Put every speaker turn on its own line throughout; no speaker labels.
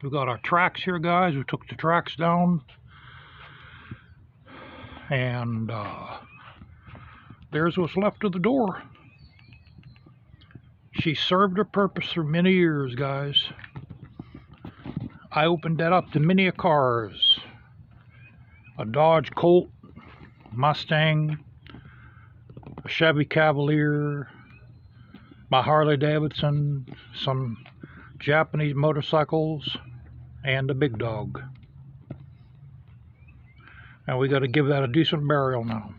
We got our tracks here, guys. We took the tracks down. And there's what's left of the door. She served her purpose for many years, guys. I opened that up to many cars. A Dodge Colt, Mustang, a Chevy Cavalier, my Harley Davidson, some Japanese motorcycles, and a big dog. And we got to give that a decent burial now.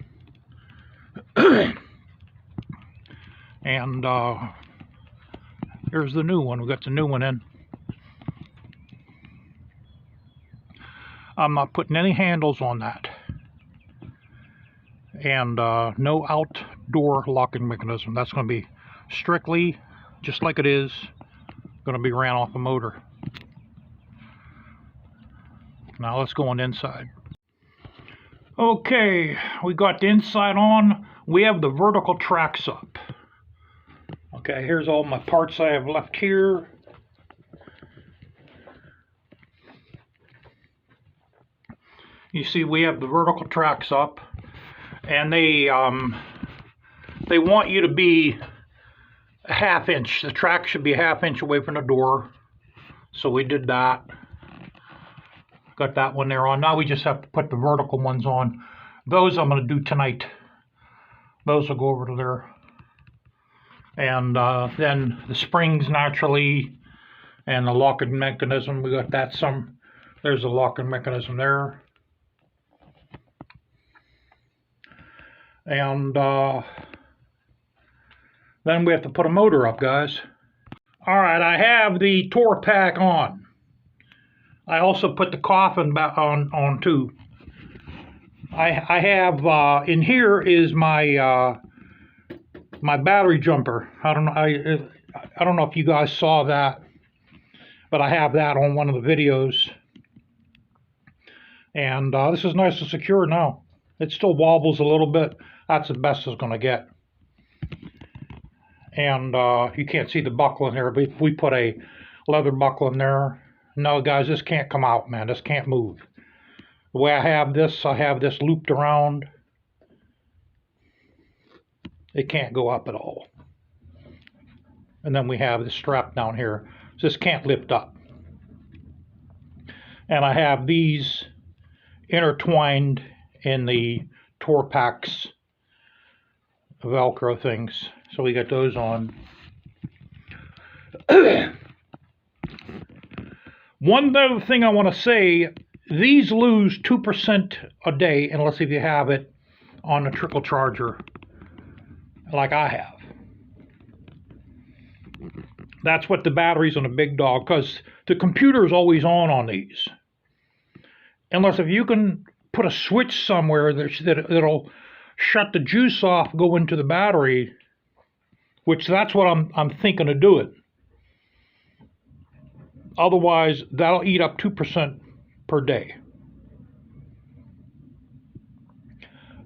And here's the new one. We got the new one in. I'm not putting any handles on that. And no outdoor locking mechanism. That's going to be strictly, just like it is, going to be ran off a motor. Now let's go on inside. Okay, we got the inside on. We have the vertical tracks up. Okay, here's all my parts I have left here. You see, we have the vertical tracks up, and they want you to be a ½ inch. The track should be a ½ inch away from the door. So we did that. Got that one there on. Now we just have to put the vertical ones on. Those I'm going to do tonight. Those will go over to there. And then the springs naturally, and the locking mechanism. We got that there's a locking mechanism there. And then we have to put a motor up, guys. Alright, I have the tour pack on. I also put the coffin back on too. I have in here is my my battery jumper. I don't know if you guys saw that, but I have that on one of the videos. And this is nice and secure now. It still wobbles a little bit. That's the best it's going to get. And you can't see the buckle in here, but we put a leather buckle in there. No, guys, this can't come out, man. This can't move. The way I have this looped around. It can't go up at all. And then we have the strap down here. So this can't lift up. And I have these intertwined in the tour packs Velcro things. So we got those on. One other thing I want to say, these lose 2% a day unless if you have it on a trickle charger like I have. That's what the battery's on a big dog, because the computer is always on these. Unless if you can put a switch somewhere that'll shut the juice off, go into the battery, which that's what I'm thinking of doing. Otherwise, that'll eat up 2% per day.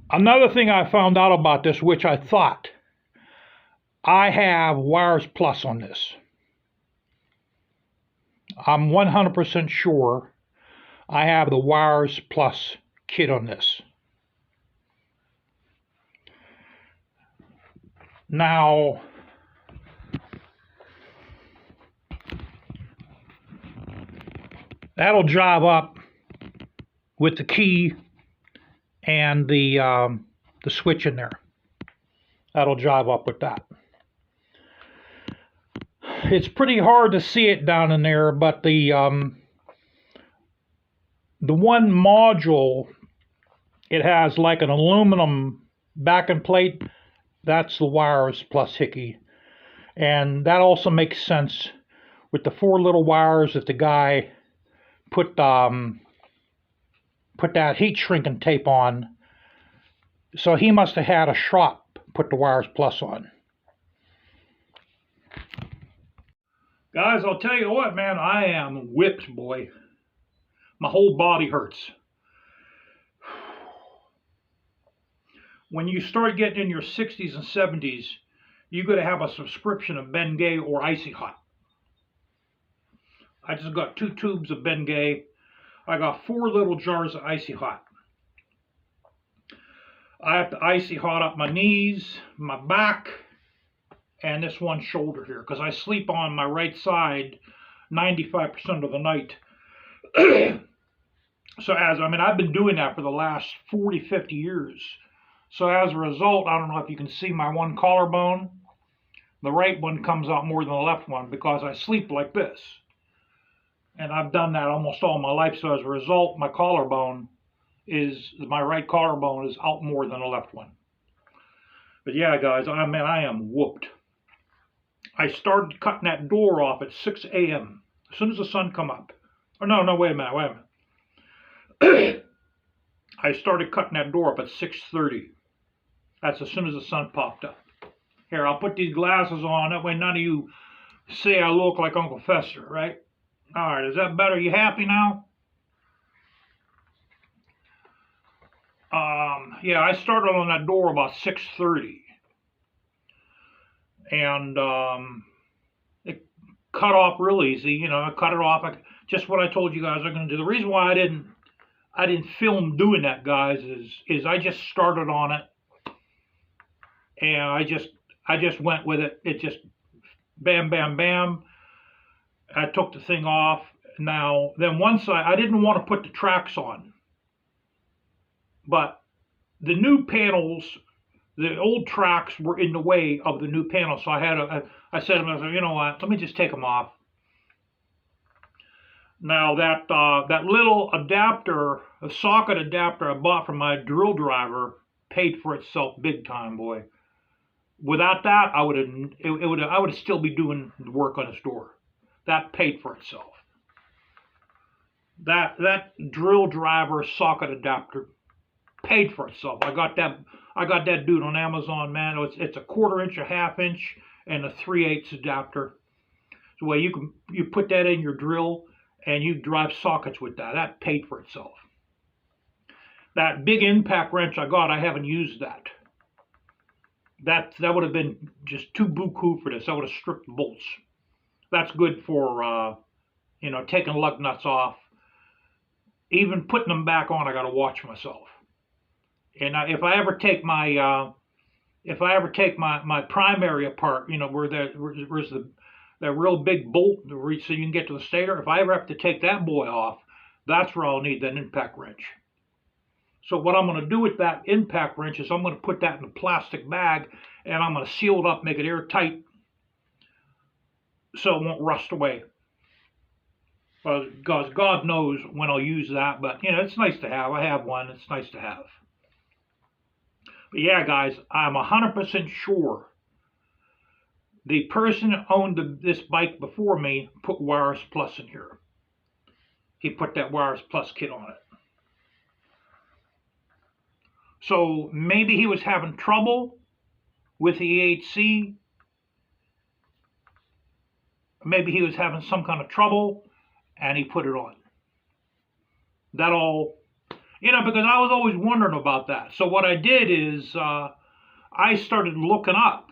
Another thing I found out about this, which I thought, I have Wires Plus on this. I'm 100% sure I have the Wires Plus kit on this. Now, that'll jive up with the key and the switch in there. That'll jive up with that. It's pretty hard to see it down in there, but the one module, it has like an aluminum backing plate. That's the Wires Plus hickey. And that also makes sense with the 4 little wires that the guy put that heat shrinking tape on. So he must have had a shop put the Wires Plus on. Guys, I'll tell you what, man, I am whipped, boy. My whole body hurts. When you start getting in your 60s and 70s, you're going to have a subscription of Bengay or Icy Hot. I just got 2 tubes of Bengay. I got 4 little jars of Icy Hot. I have to Icy Hot up my knees, my back, and this one shoulder here, because I sleep on my right side 95% of the night. So I've been doing that for the last 40, 50 years. So as a result, I don't know if you can see my one collarbone. The right one comes out more than the left one because I sleep like this. And I've done that almost all my life. So as a result, my right collarbone is out more than the left one. But yeah, guys, I am whooped. I started cutting that door off at 6 a.m. as soon as the sun come up. Oh, no, wait a minute. I started cutting that door up at 6:30. That's as soon as the sun popped up. Here, I'll put these glasses on. That way none of you say I look like Uncle Fester, right? All right, is that better? You happy now? Yeah, I started on that door about 6:30. And it cut off real easy. I cut it off. Just what I told you guys I'm going to do. The reason why I didn't film doing that, guys, is I just started on it. And I just went with it. It just bam, bam, bam. I took the thing off. Then once I didn't want to put the tracks on, but the new panels, the old tracks were in the way of the new panels. So I said to myself, you know what? Let me just take them off. Now that little adapter, a socket adapter I bought from my drill driver, paid for itself big time, boy. Without that, I would still be doing work on this door. That paid for itself. That drill driver socket adapter paid for itself. I got that dude on Amazon, man. It's a 1/4 inch, a 1/2 inch, and a 3/8 adapter. So way you put that in your drill and you drive sockets with that. That paid for itself. That big impact wrench I got, I haven't used that. That would have been just too buku for this. I would have stripped the bolts. That's good for taking lug nuts off. Even putting them back on, I got to watch myself. And if I ever take my primary apart, where there's that real big bolt so you can get to the stator. If I ever have to take that boy off, that's where I'll need that impact wrench. So what I'm going to do with that impact wrench is I'm going to put that in a plastic bag and I'm going to seal it up, make it airtight, so it won't rust away. Because God knows when I'll use that, but it's nice to have. I have one. It's nice to have. But yeah, guys, I'm 100% sure the person that owned this bike before me put Wires Plus in here. He put that Wires Plus kit on it. So maybe he was having trouble with the EHC. Maybe he was having some kind of trouble and he put it on. That all, because I was always wondering about that. So what I did is I started looking up.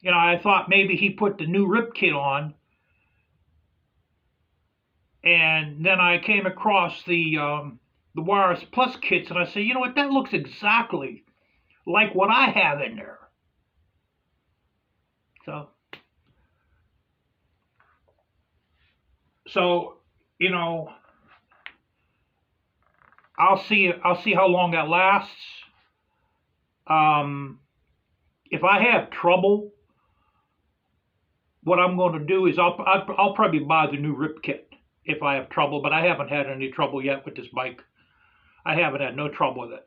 I thought maybe he put the new rip kit on. And then I came across the Wires Plus kits, and I said, you know what, that looks exactly like what I have in there. So I'll see how long that lasts. If I have trouble, what I'm going to do is I'll probably buy the new rip kit if I have trouble, but I haven't had any trouble yet with this bike. I haven't had no trouble with it.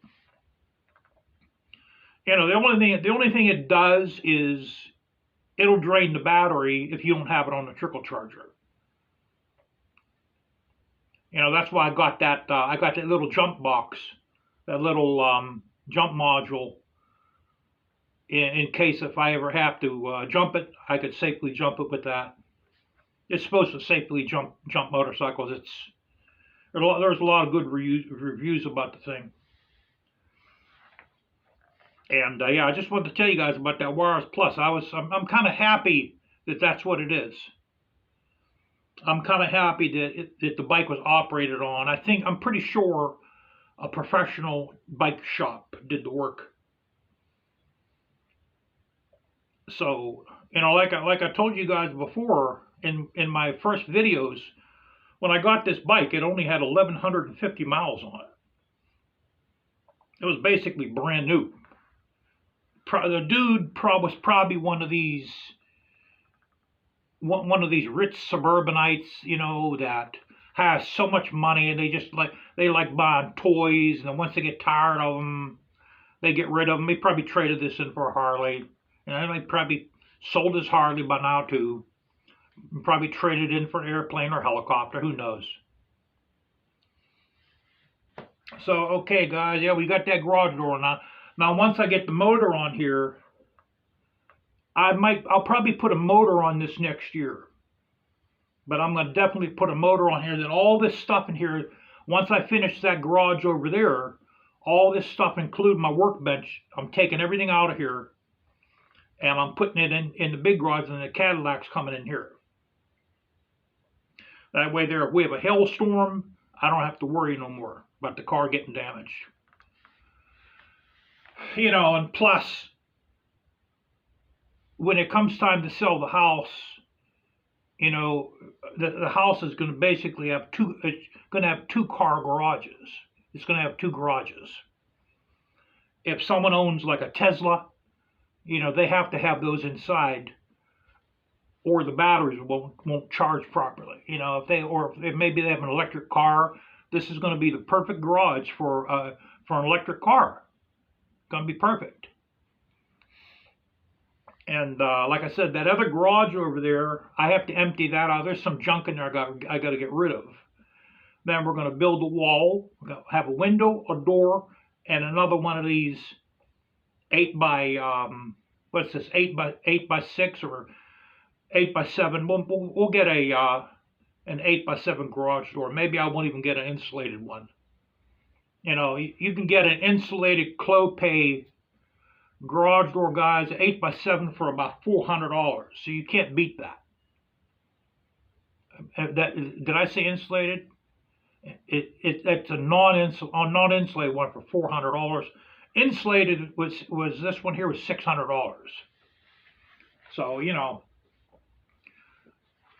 The only thing it does is it'll drain the battery if you don't have it on the trickle charger. That's why I got that little jump box, that little jump module, in case if I ever have to jump it, I could safely jump it with that. It's supposed to safely jump motorcycles. There's a lot of good reviews about the thing. And yeah, I just wanted to tell you guys about that Wires Plus. I'm kind of happy that that's what it is. I'm kind of happy that the bike was operated on. I'm pretty sure a professional bike shop did the work. So, like I told you guys before in my first videos, when I got this bike, it only had 1,150 miles on it. It was basically brand new. The dude was probably one of these rich suburbanites, that has so much money and they like buying toys, and then once they get tired of them, they get rid of them. He probably traded this in for a Harley, and they probably sold his Harley by now too. Probably traded in for an airplane or helicopter. Who knows? So okay, guys, yeah, we got that garage door now. Now once I get the motor on here, I'll probably put a motor on this next year. But I'm going to definitely put a motor on here. Then all this stuff in here, once I finish that garage over there, all this stuff, including my workbench, I'm taking everything out of here, and I'm putting it in the big garage, and the Cadillac's coming in here. That way there, if we have a hailstorm, I don't have to worry no more about the car getting damaged. And plus, when it comes time to sell the house, the house is going to basically have two car garages. It's going to have two garages. If someone owns like a Tesla, they have to have those inside, or the batteries won't charge properly. If maybe they have an electric car, this is going to be the perfect garage for an electric car. It's going to be perfect. And like I said, that other garage over there, I have to empty that out. There's some junk in there I got to get rid of. Then we're going to build a wall, have a window, a door, and another one of these 8 by what's this, 8 by 6 or 8 by 7. We'll get an 8 by 7 garage door. Maybe I won't even get an insulated one. You can get an insulated Cloypay garage door, guys, 8 by 7 for about $400. So you can't beat that. Did I say insulated? It's a non-insulated one for $400. Insulated was this one here was $600. So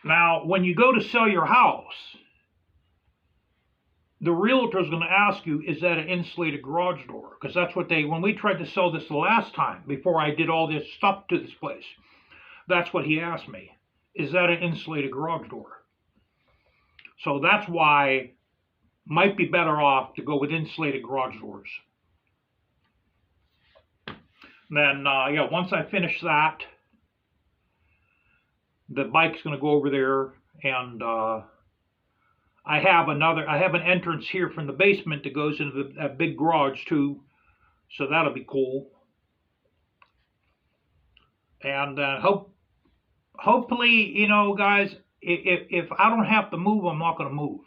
now when you go to sell your house, the realtor is going to ask you, is that an insulated garage door? Because that's what when we tried to sell this the last time, before I did all this stuff to this place, that's what he asked me. Is that an insulated garage door? So that's why might be better off to go with insulated garage doors. Then, yeah, once I finish that, the bike's going to go over there, and I have an entrance here from the basement that goes into that big garage too, so that'll be cool. And hopefully, guys, if I don't have to move, I'm not going to move.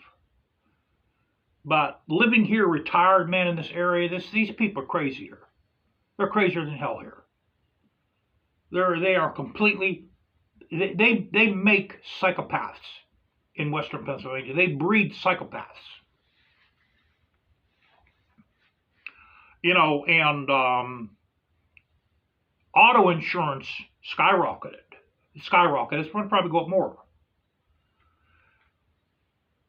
But living here, retired, man, in this area, these people are crazier. They're crazier than hell here. They are completely. They make psychopaths. In Western Pennsylvania, they breed psychopaths. And auto insurance skyrocketed. It's going to probably go up more.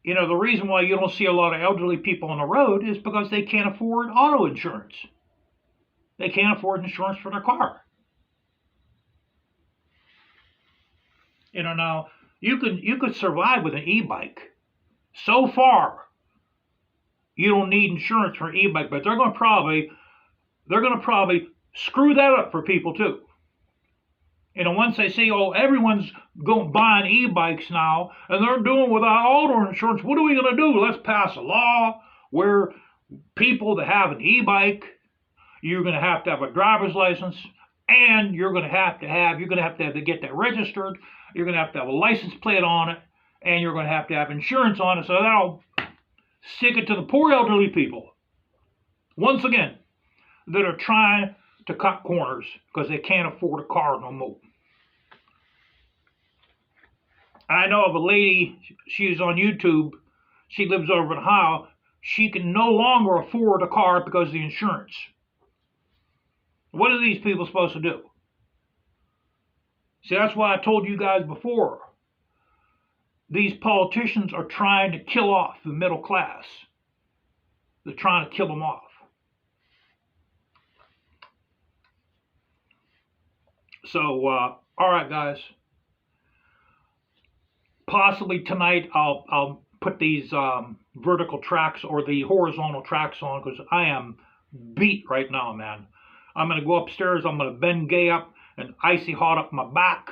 The reason why you don't see a lot of elderly people on the road is because they can't afford auto insurance. They can't afford insurance for their car. Now, you could survive with an e-bike. So far, you don't need insurance for an e-bike, but they're going to probably screw that up for people too. Once they see, everyone's buying e-bikes now, and they're doing without auto insurance, what are we going to do? Let's pass a law where people that have an e-bike, you're going to have a driver's license, and you're going to have to get that registered. You're going to have a license plate on it, and you're going to have insurance on it. So that'll stick it to the poor elderly people, once again, that are trying to cut corners because they can't afford a car no more. I know of a lady, she's on YouTube, she lives over in Ohio, she can no longer afford a car because of the insurance. What are these people supposed to do? See, that's why I told you guys before. These politicians are trying to kill off the middle class. They're trying to kill them off. So, all right, guys. Possibly tonight I'll put these vertical tracks or the horizontal tracks on because I am beat right now, man. I'm going to go upstairs. I'm going to bend gay up and icy hot up my back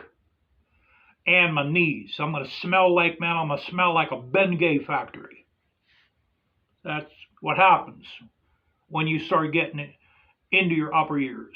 and my knees. I'm going to smell like, man, I'm going to smell like a Bengay factory. That's what happens when you start getting it into your upper ears.